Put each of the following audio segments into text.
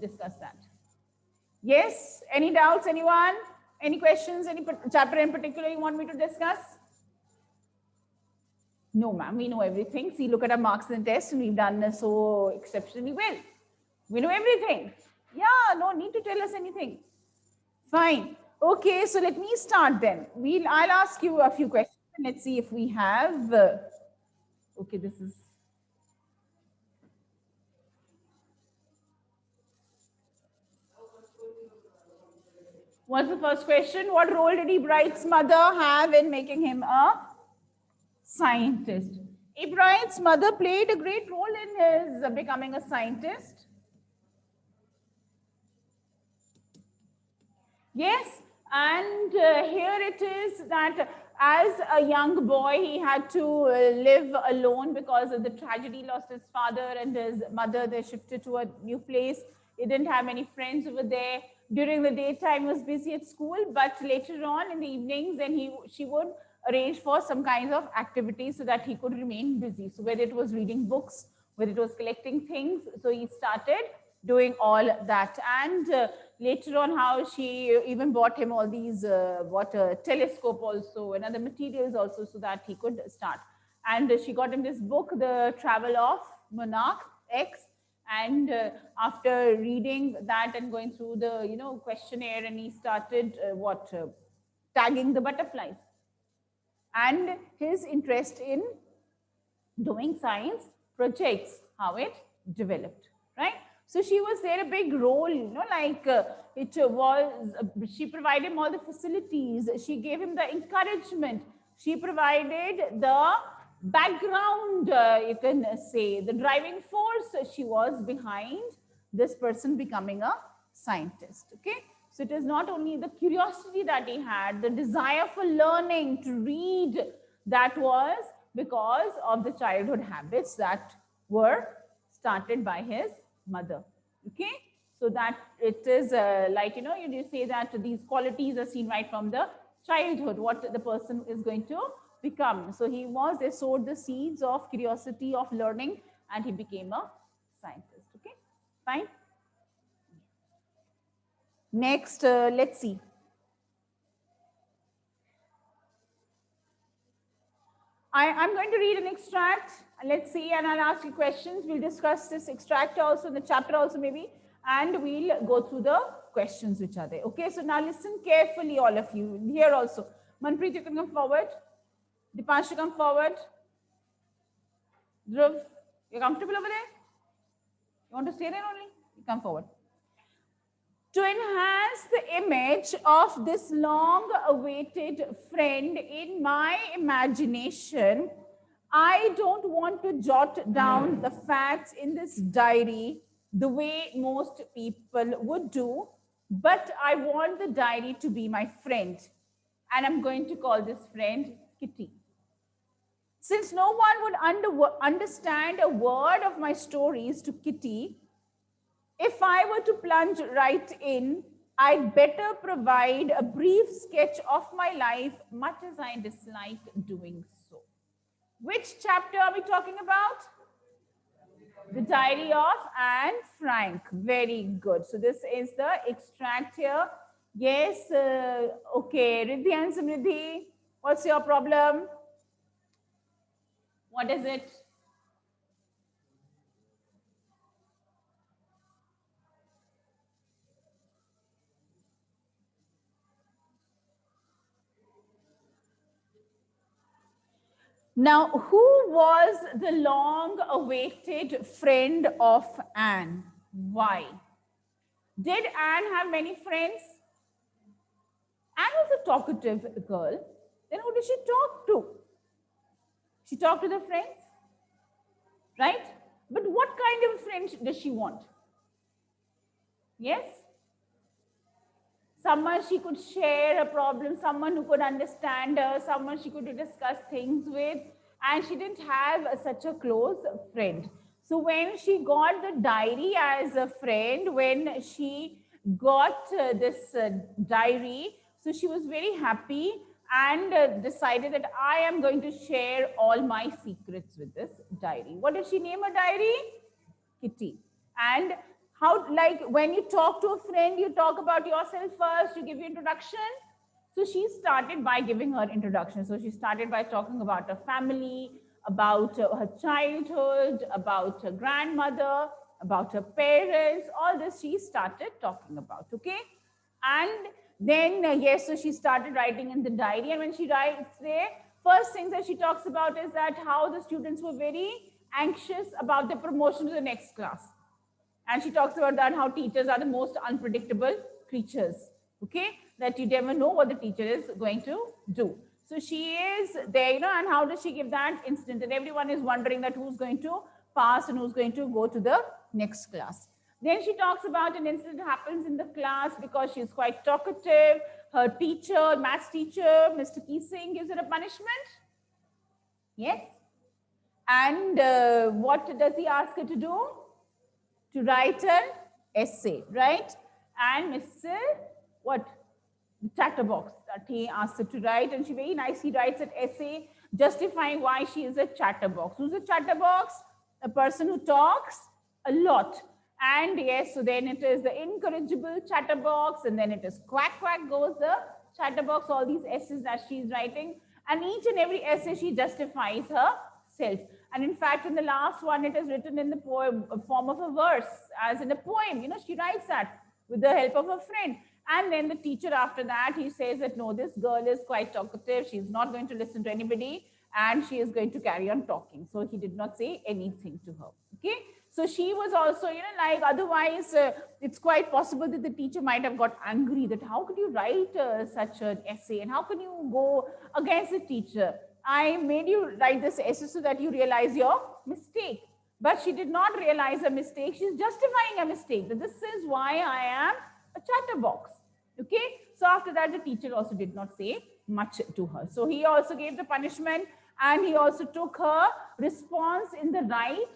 discuss that. Yes, any doubts, anyone? Any questions, any chapter in particular you want me to discuss? No, ma'am, we know everything. See, look at our marks in the test and we've done so exceptionally well. We know everything. Yeah, no need to tell us anything. Fine. Okay, so let me start then. I'll ask you a few questions and let's see if we have, okay, this is, what's the first question? What role did Ebright's mother have in making him a scientist? Ebright's mother played a great role in his becoming a scientist. Yes, and here it is that as a young boy, he had to live alone because of the tragedy, lost his father and his mother. They shifted to a new place. He didn't have any friends over there. During the daytime, he was busy at school, but later on in the evenings, then she would arrange for some kinds of activities so that he could remain busy. So whether it was reading books, whether it was collecting things, so he started doing all that. And later on, how she even bought him all these, telescope also and other materials also so that he could start. And she got him this book, The Travel of Monarch X. And after reading that and going through the, questionnaire, and he started tagging the butterflies. And his interest in doing science projects, how it developed, right? So she was there a big role, she provided him all the facilities. She gave him the encouragement. She provided the background, you can say, the driving force. She was behind this person becoming a scientist, okay? So it is not only the curiosity that he had, the desire for learning, to read, that was because of the childhood habits that were started by his mother, okay? So that it is you say that these qualities are seen right from the childhood, what the person is going to become. So they sowed the seeds of curiosity, of learning, and he became a scientist, okay? Fine. Next, let's see. I'm going to read an extract. Let's see, and I'll ask you questions. We'll discuss this extract also, in the chapter also maybe, and we'll go through the questions which are there. Okay, so now listen carefully, all of you. Here also. Manpreet, you can come forward. Dipanshu, come forward. Dhruv, you're comfortable over there? You want to stay there only? You come forward. To enhance the image of this long-awaited friend in my imagination, I don't want to jot down the facts in this diary the way most people would do, but I want the diary to be my friend, and I'm going to call this friend Kitty. Since no one would understand a word of my stories to Kitty, if I were to plunge right in, I'd better provide a brief sketch of my life, much as I dislike doing so. Which chapter are we talking about? The Diary of Anne Frank. Very good. So this is the extract here. Yes. Okay. Riddhi and Samriddhi, what's your problem? What is it? Now, who was the long-awaited friend of Anne? Why? Did Anne have many friends? Anne was a talkative girl. Then who did she talk to? She talked to the friends, right? But what kind of friend does she want? Yes? Someone she could share a problem, someone who could understand her, someone she could discuss things with, and she didn't have such a close friend. So when she got the diary as a friend, when she got this diary, so she was very happy and decided that I am going to share all my secrets with this diary. What did she name her diary? Kitty. And How, like when you talk to a friend, you talk about yourself first, you give your introduction. So she started by giving her introduction. So she started by talking about her family, about her childhood, about her grandmother, about her parents, all this she started talking about, okay? And then, yes, so she started writing in the diary. And when she writes there, first thing that she talks about is that how the students were very anxious about the promotion to the next class. And she talks about that how teachers are the most unpredictable creatures, okay? That you never know what the teacher is going to do. So she is there, you know, and how does she give that instant? And everyone is wondering that who's going to pass and who's going to go to the next class. Then she talks about an incident that happens in the class because she's quite talkative. Her teacher, maths teacher, Mr. XI-XII, gives her a punishment. Yes. And what does he ask her to do? To write an essay, right? And Mr. what? The chatterbox that he asked her to write, and she very nicely writes an essay justifying why she is a chatterbox. Who's a chatterbox? A person who talks a lot. And yes, so then it is the incorrigible chatterbox, and then it is quack quack goes the chatterbox, all these essays that she's writing. And each and every essay she justifies herself. And in fact, in the last one, it is written in the poem form of a verse, as in a poem. You know, she writes that with the help of a friend. And then the teacher after that, he says that, no, this girl is quite talkative. She's not going to listen to anybody and she is going to carry on talking. So he did not say anything to her. Okay. So she was also, you know, like otherwise, it's quite possible that the teacher might have got angry that how could you write such an essay and how can you go against the teacher? I made you write this essay so that you realize your mistake. But she did not realize a mistake. She's justifying a mistake. That this is why I am a chatterbox. Okay. So after that, the teacher also did not say much to her. So he also gave the punishment and he also took her response in the right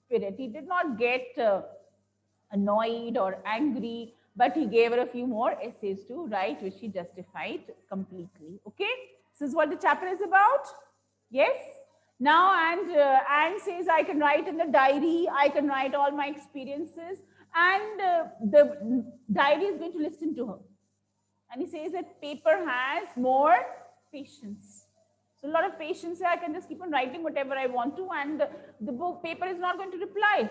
spirit. He did not get annoyed or angry, but he gave her a few more essays to write, which she justified completely. Okay. This is what the chapter is about. Yes. Now, Anne says, I can write in the diary. I can write all my experiences. And the diary is going to listen to her. And he says that paper has more patience. So a lot of patience here. I can just keep on writing whatever I want to. And the book paper is not going to reply.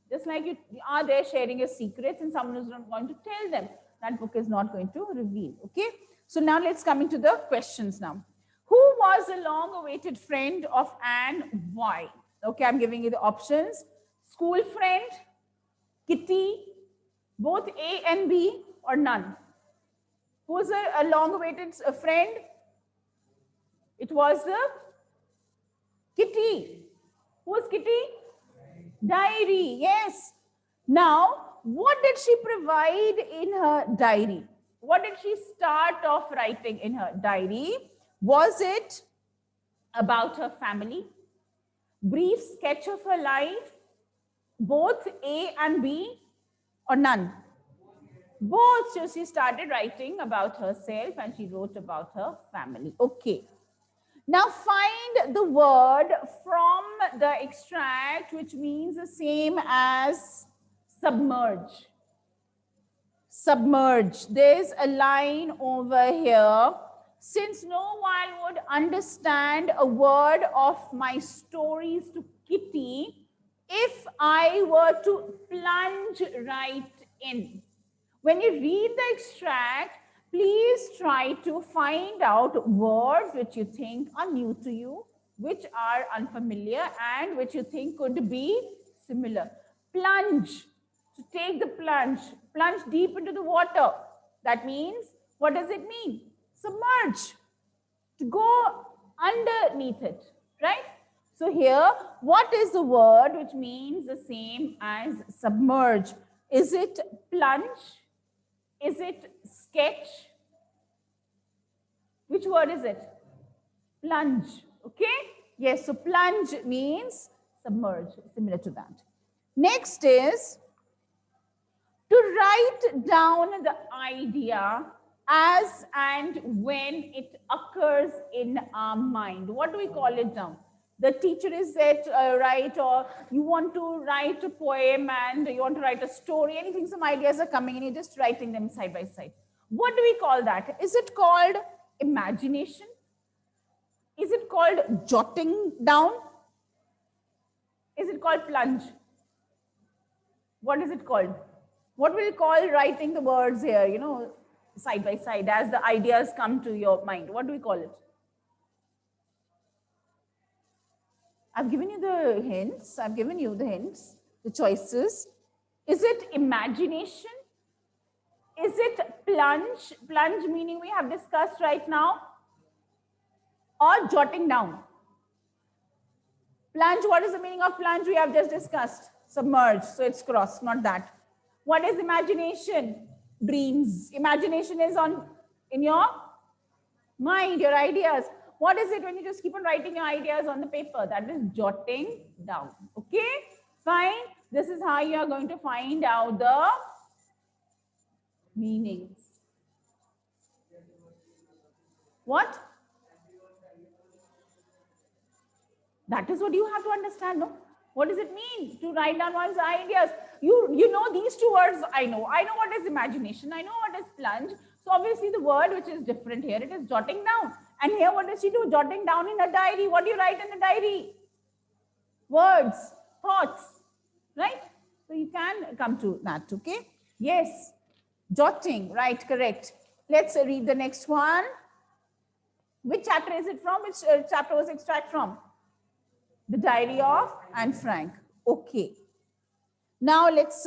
Just like you are there sharing your secrets and someone is not going to tell them. That book is not going to reveal. Okay. So now let's come into the questions now. Who was a long-awaited friend of Anne? Why? Okay, I'm giving you the options. School friend, kitty, both A and B, or none. Who's a long-awaited friend? It was the kitty. Who's kitty? Diary, yes. Now, what did she provide in her diary? What did she start off writing in her diary? Was it about her family? Brief sketch of her life? Both A and B, or none? Both. So she started writing about herself and she wrote about her family. Okay. Now find the word from the extract which means the same as submerge. Submerge. There's a line over here. Since no one would understand a word of my stories to Kitty, if I were to plunge right in. When you read the extract, please try to find out words which you think are new to you, which are unfamiliar, and which you think could be similar. Plunge. To take the plunge. Plunge deep into the water. That means, what does it mean? Submerge. To go underneath it, right? So here, what is the word which means the same as submerge? Is it plunge? Is it sketch? Which word is it? Plunge, okay? Yes, so plunge means submerge, similar to that. Next is to write down the idea as and when it occurs in our mind. What do we call it down? The teacher is set right, or you want to write a poem and you want to write a story, anything, some ideas are coming and you're just writing them side by side. What do we call that? Is it called imagination? Is it called jotting down? Is it called plunge? What is it called? What will you call writing the words here, you know, side by side as the ideas come to your mind? What do we call it? I've given you the hints. I've given you the hints, the choices. Is it imagination? Is it plunge? Plunge meaning we have discussed right now. Or jotting down? Plunge, what is the meaning of plunge? We have just discussed. Submerge, so it's cross, not that. What is imagination? Dreams. Imagination is in your mind, your ideas. What is it when you just keep on writing your ideas on the paper? That is jotting down. Okay, fine. This is how you are going to find out the meanings. What? That is what you have to understand, no? What does it mean to write down one's ideas? You know these two words. I know what is imagination. I know what is plunge. So obviously the word which is different here, it is jotting down. And here what does she do? Jotting down in a diary. What do you write in a diary? Words, thoughts, right? So you can come to that, okay? Yes, jotting, right, correct. Let's read the next one. Which chapter is it from? Which chapter was extract from? The Diary of Anne Frank. Okay. Now let's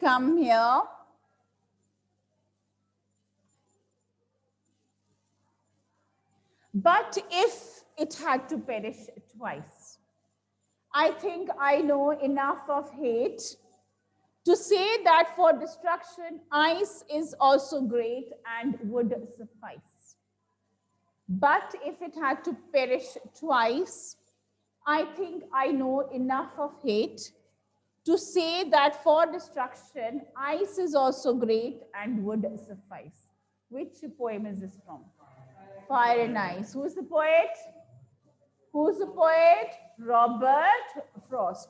come here. But if it had to perish twice, I think I know enough of hate to say that for destruction, ice is also great and would suffice. But if it had to perish twice, I think I know enough of hate to say that for destruction, ice is also great and would suffice. Which poem is this from? Fire and Ice. Who's the poet? Who's the poet? Robert Frost.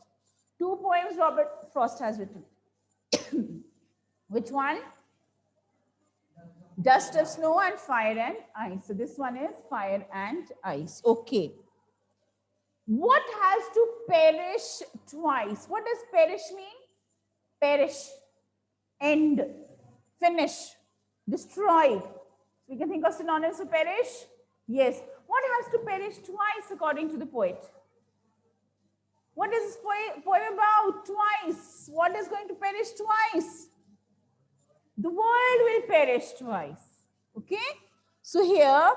Two poems Robert Frost has written. Which one? Dust of Snow and Fire and Ice. So this one is Fire and Ice. Okay. What has to perish twice? What does perish mean? Perish, end, finish, destroyed. We can think of synonyms for perish. Yes. What has to perish twice according to the poet? What is this poem about? Twice. What is going to perish twice? The world will perish twice. Okay. So here,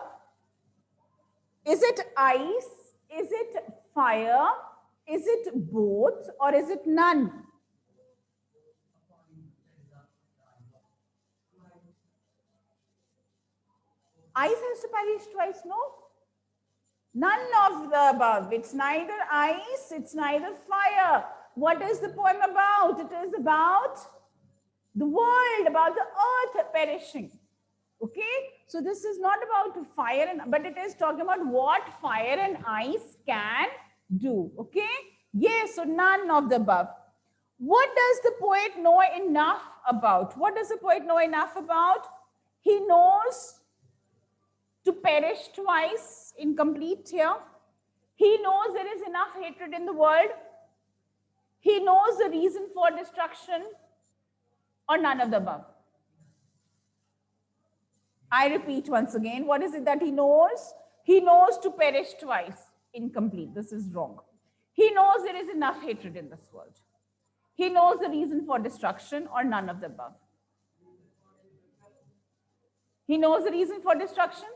is it ice? Is it fire? Is it both? Or is it none? Ice has to perish twice, no? None of the above. It's neither ice, it's neither fire. What is the poem about? It is about the world, about the earth perishing. Okay? So this is not about fire, but it is talking about what fire and ice can do. Okay? Yes, so none of the above. What does the poet know enough about? What does the poet know enough about? He knows to perish twice, incomplete here. He knows there is enough hatred in the world. He knows the reason for destruction, or none of the above. I repeat once again, what is it that he knows? He knows to perish twice, incomplete. This is wrong. He knows there is enough hatred in this world. He knows the reason for destruction, or none of the above. He knows the reason for destruction.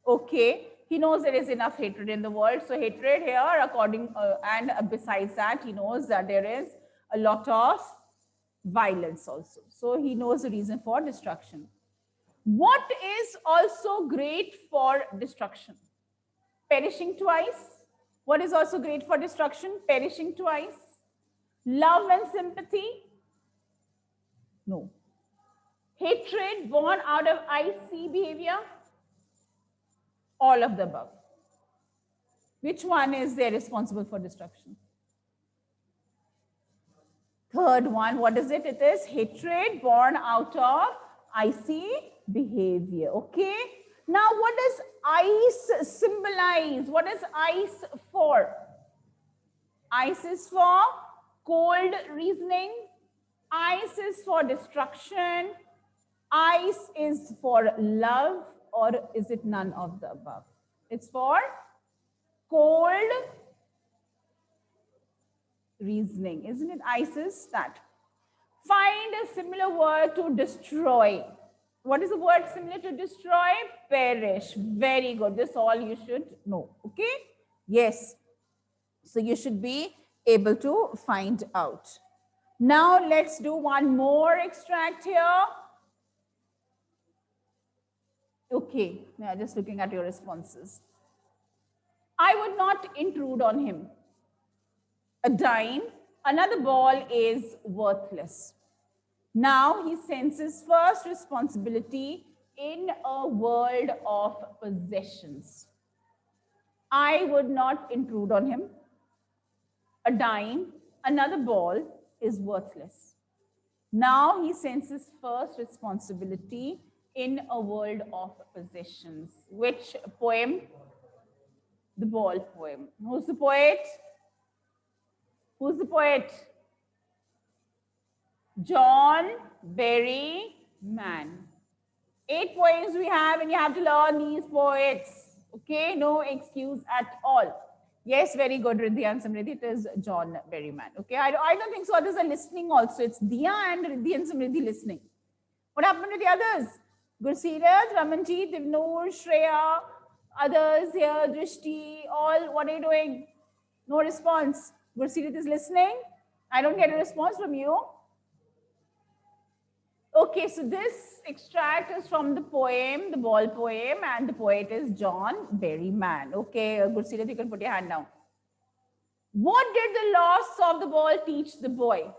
Okay, he knows there is enough hatred in the world. So hatred here, and besides that, he knows that there is a lot of violence also. So he knows the reason for destruction. What is also great for destruction? Perishing twice. What is also great for destruction? Perishing twice. Love and sympathy? No. Hatred born out of icy behavior? All of the above. Which one is there responsible for destruction? Third one, what is it? It is hatred born out of icy behavior. Okay. Now, what does ice symbolize? What is ice for? Ice is for cold reasoning. Ice is for destruction. Ice is for love, or is it none of the above? It's for cold reasoning, isn't it? Ice is that. Find a similar word to destroy. What is the word similar to destroy? Perish. Very good. This all you should know. Okay? Yes. So you should be able to find out. Now let's do one more extract here. Okay. Now just looking at your responses. I would not intrude on him. A dime. Another ball is worthless. Now he senses first responsibility in a world of possessions. I would not intrude on him. A dime, another ball is worthless. Now he senses first responsibility in a world of possessions. Which poem? The ball poem. Who's the poet? Who's the poet? John Berryman. 8 poems we have, and you have to learn these poets. Okay, no excuse at all. Yes, very good, Riddhi and Samriddhi. It is John Berryman. Okay, I don't think so. Others are listening also. It's Diya and Riddhi and Samriddhi listening. What happened to the others? Gurseerat, Ramanjeet, Divnoor, Shreya, others here, Drishti, all. What are you doing? No response. Gurseerat is listening. I don't get a response from you. Okay, so this extract is from the poem, the ball poem, and the poet is John Berryman. Okay, Gurseerat, you can put your hand down. What did the loss of the ball teach the boy?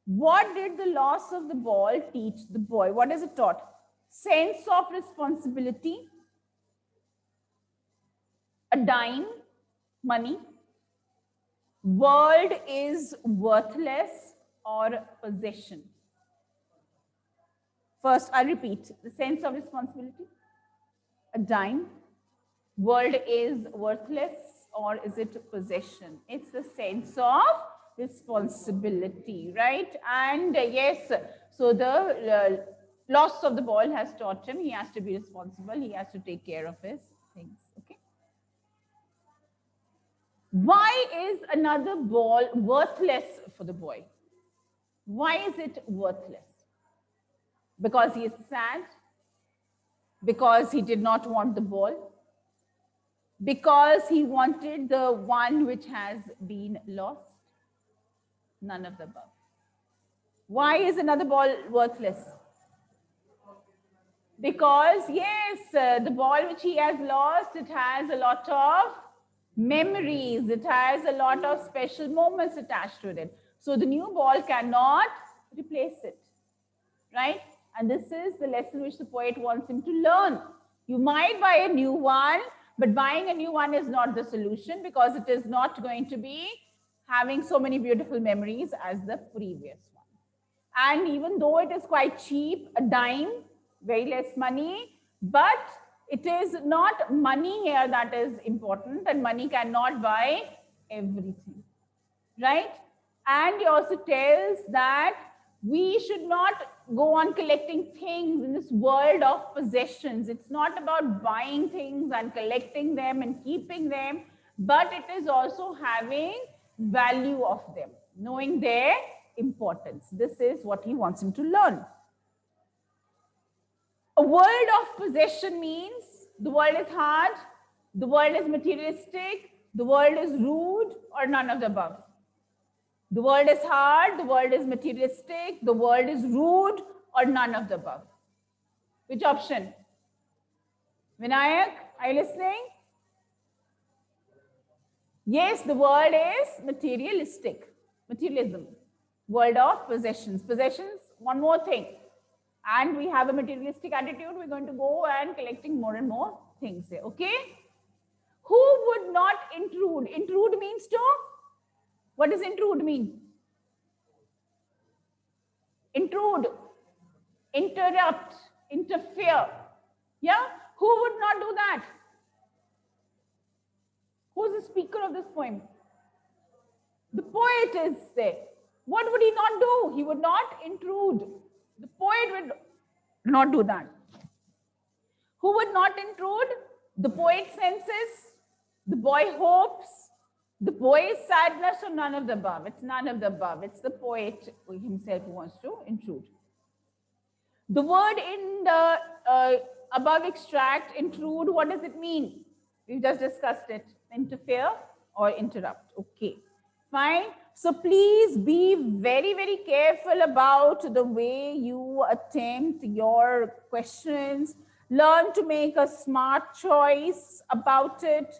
What did the loss of the ball teach the boy? What is it taught? Sense of responsibility, a dime, money, world is worthless, or possession. First, I repeat, the sense of responsibility, a dime, world is worthless, or is it possession? It's the sense of responsibility, right? And yes, so the loss of the ball has taught him he has to be responsible, he has to take care of his things, okay? Why is another ball worthless for the boy? Why is it worthless? Because he is sad, because he did not want the ball, because he wanted the one which has been lost, none of the above. Why is another ball worthless? Because yes, the ball which he has lost, it has a lot of memories, it has a lot of special moments attached to it. So the new ball cannot replace it, right? And this is the lesson which the poet wants him to learn. You might buy a new one, but buying a new one is not the solution, because it is not going to be having so many beautiful memories as the previous one. And even though it is quite cheap, a dime, very less money, but it is not money here that is important, and money cannot buy everything, right? And he also tells that we should not go on collecting things in this world of possessions. It's not about buying things and collecting them and keeping them, but it is also having value of them, knowing their importance. This is what he wants him to learn. A world of possession means the world is hard, the world is materialistic, the world is rude, or none of the above. The world is hard, the world is materialistic, the world is rude, or none of the above. Which option? Vinayak, are you listening? Yes, the world is materialistic. Materialism. World of possessions. Possessions, one more thing. And we have a materialistic attitude. We're going to go and collecting more and more things here. Okay? Who would not intrude? Intrude means to, what does intrude mean? Intrude, interrupt, interfere. Yeah? Who would not do that? Who's the speaker of this poem? The poet is there. What would he not do? He would not intrude. The poet would not do that. Who would not intrude? The poet senses, the boy hopes, the boy's sadness, or none of the above. It's none of the above. It's the poet himself who wants to intrude. The word in the above extract, intrude, what does it mean? We've just discussed it. Interfere or interrupt. Okay, fine. So please be very, very careful about the way you attempt your questions. Learn to make a smart choice about it.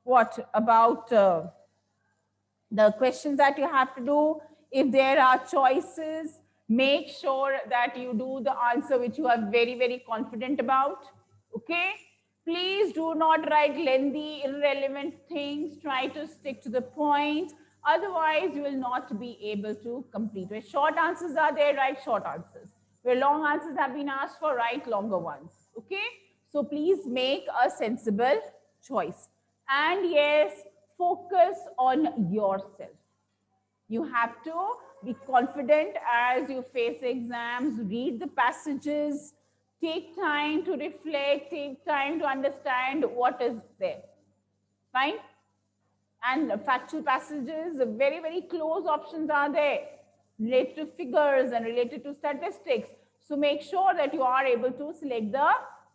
What about the questions that you have to do? If there are choices, make sure that you do the answer which you are very, very confident about. Okay? Please do not write lengthy, irrelevant things. Try to stick to the point. Otherwise, you will not be able to complete. Where short answers are there, write short answers. Where long answers have been asked for, write longer ones. Okay? So please make a sensible choice. And yes, focus on yourself. You have to be confident as you face exams, read the passages, take time to reflect, take time to understand what is there. Fine? And factual passages, very, very close options are there related to figures and related to statistics. So make sure that you are able to select the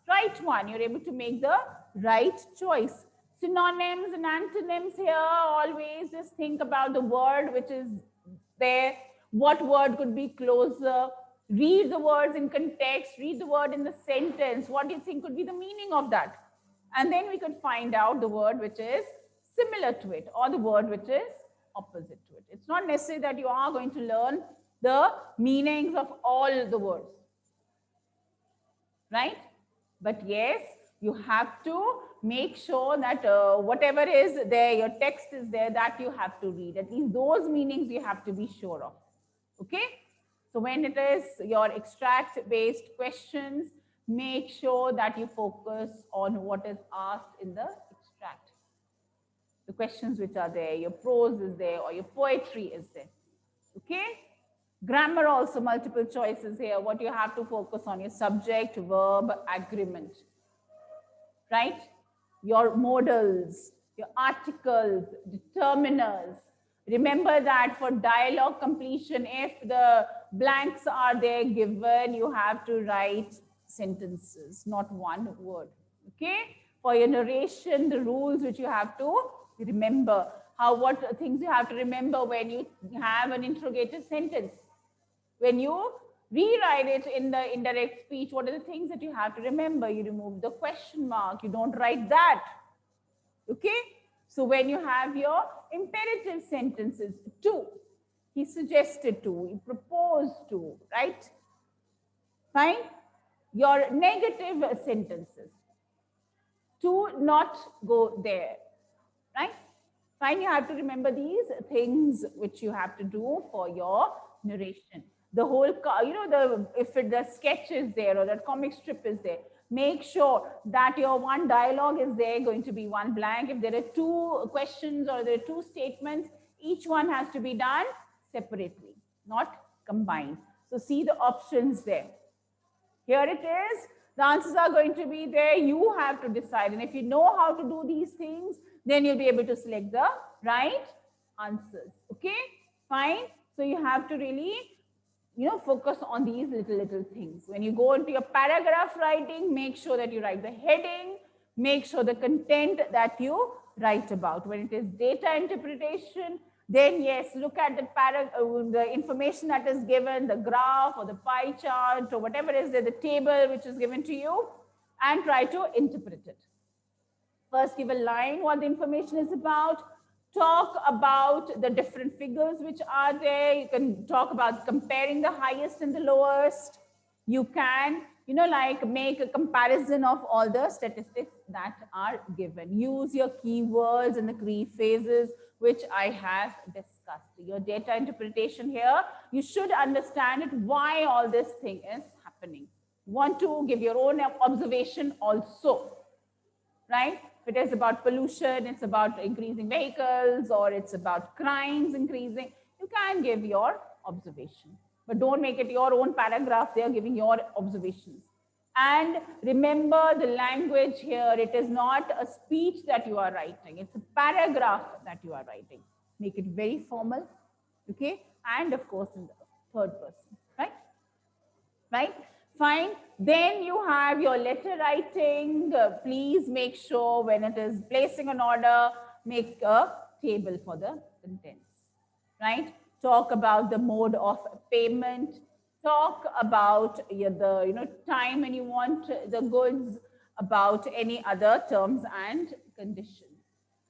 right one. You're able to make the right choice. Synonyms and antonyms here, always just think about the word which is there. What word could be closer? Read the words in context, read the word in the sentence. What do you think could be the meaning of that? And then we could find out the word which is similar to it or the word which is opposite to it. It's not necessary that you are going to learn the meanings of all the words, right? But yes, you have to make sure that whatever is there, your text is there, that you have to read. At least those meanings you have to be sure of. Okay? So when it is your extract-based questions, make sure that you focus on what is asked in the extract. The questions which are there, your prose is there or your poetry is there. Okay? Grammar also, multiple choices here. What you have to focus on, your subject, verb, agreement. Right? Your modals, your articles, determiners. Remember that for dialogue completion, if the blanks are there given, you have to write sentences, not one word. Okay? For your narration, the rules which you have to remember. What things you have to remember when you have an interrogative sentence. When you rewrite it in the indirect speech, what are the things that you have to remember? You remove the question mark. You don't write that. Okay? So when you have your imperative sentences, to, he suggested to, he proposed to, right? Fine? Your negative sentences, to not go there, right? Fine, you have to remember these things which you have to do for your narration. The whole, if the sketch is there or that comic strip is there, make sure that your one dialogue is there, going to be one blank. If there are two questions or there are two statements, each one has to be done separately, not combined. So see the options there. Here it is. The answers are going to be there. You have to decide. And if you know how to do these things, then you'll be able to select the right answers. Okay, fine. So you have to really, focus on these little things. When you go into your paragraph writing, make sure that you write the heading, make sure the content that you write about. When it is data interpretation, then yes, look at the information that is given, the graph or the pie chart or whatever is there, the table which is given to you, and try to interpret it. First, give a line what the information is about. Talk about the different figures which are there. You can talk about comparing the highest and the lowest. You can, like make a comparison of all the statistics that are given. Use your keywords and the key phrases, which I have discussed. Your data interpretation here, you should understand it, why all this thing is happening. Want to give your own observation also, right? If it is about pollution, it's about increasing vehicles, or it's about crimes increasing, you can give your observation. But don't make it your own paragraph. They are giving your observations. And remember the language here. It is not a speech that you are writing. It's a paragraph that you are writing. Make it very formal, okay? And of course, in the third person, right? Right? Fine. Then you have your letter writing. Please make sure when it is placing an order, make a table for the contents, right? Talk about the mode of payment. Talk about the time when you want the goods, about any other terms and conditions.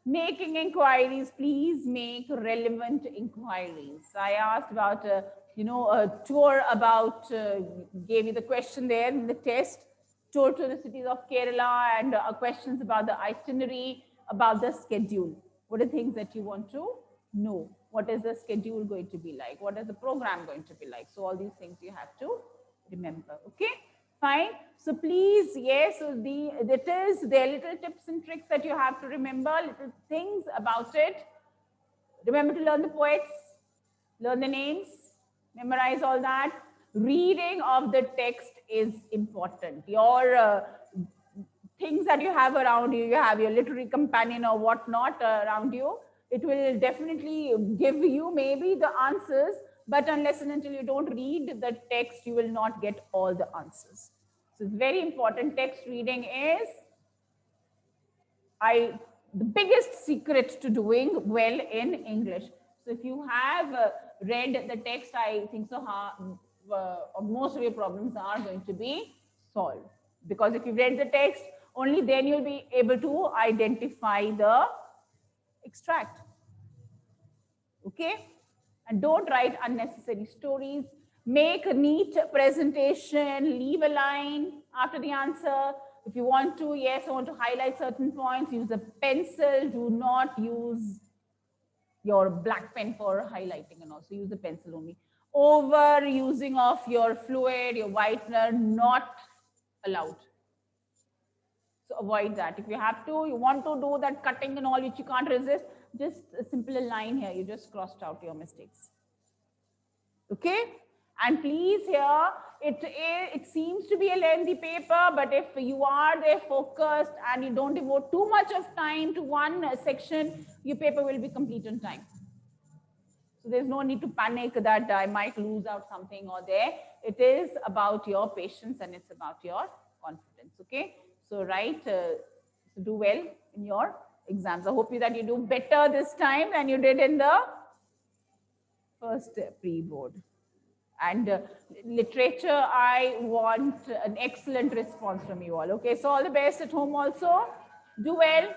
Making inquiries, please make relevant inquiries. I asked about a tour about, gave you the question there in the test, tour to the cities of Kerala, and questions about the itinerary, about the schedule. What are things that you want to know? What is the schedule going to be like? What is the program going to be like? So all these things you have to remember, okay? Fine. So please, yes, so there are little tips and tricks that you have to remember, little things about it. Remember to learn the poets, learn the names, memorize all that. Reading of the text is important. Your things that you have around you, you have your literary companion or whatnot around you, it will definitely give you maybe the answers, but unless and until you don't read the text, you will not get all the answers. So it's very important. Text reading is the biggest secret to doing well in English. So if you have read the text, I think so most of your problems are going to be solved. Because if you read the text, only then you'll be able to identify the extract. Okay? And don't write unnecessary stories. Make a neat presentation, leave a line after the answer. If you want to, yes, I want to highlight certain points, use a pencil. Do not use your black pen for highlighting, and also use a pencil only. Over using of your fluid, your whitener, not allowed. So avoid that. If you have to, you want to do that cutting and all which you can't resist, just a simple line here. You just crossed out your mistakes. Okay? And please here, it seems to be a lengthy paper, but if you are there focused and you don't devote too much of time to one section, your paper will be complete on time. So there's no need to panic that I might lose out something or there. It is about your patience and it's about your confidence. Okay? So do well in your exams. I hope that you do better this time than you did in the first pre-board. And literature, I want an excellent response from you all. Okay, so all the best at home also. Do well.